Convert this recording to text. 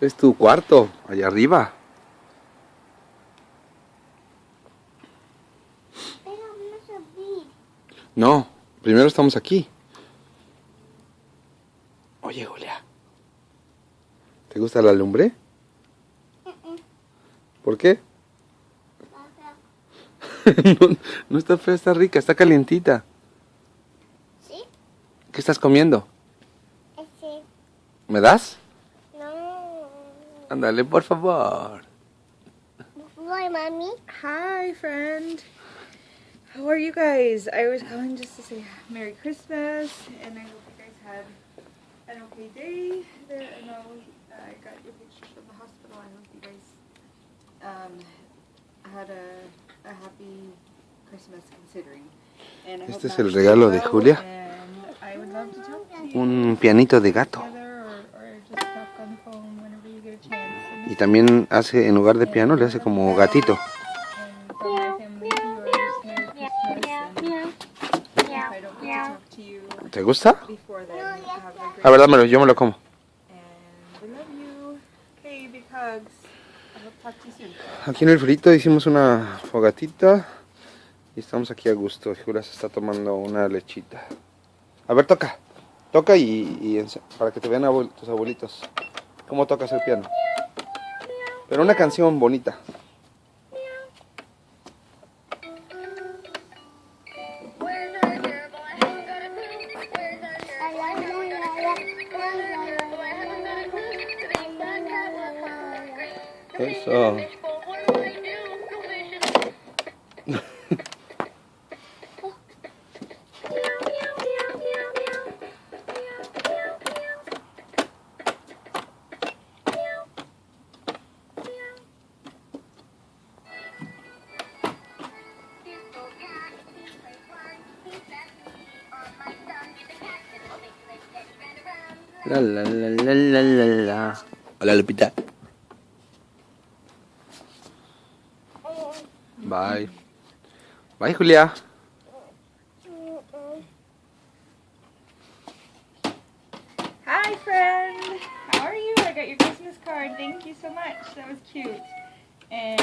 Es tu cuarto, allá arriba. Pero vamos a subir. No, primero estamos aquí. Oye, Julia. ¿Te gusta la lumbre? ¿Por qué? No, no está fea, está rica, está calientita. ¿Sí? ¿Qué estás comiendo? Ese. ¿Me das? No. Ándale, por favor. Voy, mami. Hi, friend. How are you guys? I was calling just to say Merry Christmas, and I hope you guys had an okay day. I know I got your pictures from the hospital. I hope you guys had a happy Christmas considering. And I hope Este es that el regalo was de well, Julia. and I would love to talk to you Un pianito de gato. together or just talk on the phone whenever you get a chance. Y también hace, en lugar de piano, le hace como gatito. And from my family to yours, Merry Christmas. And if I don't get to talk to you ¿Te gusta? before then, have a great La verdad, yo me lo como. and I love you. Okay, big hugs. I hope to talk to you soon. Aquí en el frito hicimos una fogatita. Y estamos aquí a gusto. Julia se está tomando una lechita. A ver, toca. Toca para que te vean tus abuelitos. ¿Cómo tocas el piano? Pero una canción bonita. Eso. La la la la la la la. Hola, Lupita. Bye. Bye, Julia. Hi, friend. How are you? I got your Christmas card. Thank you so much. That was cute. And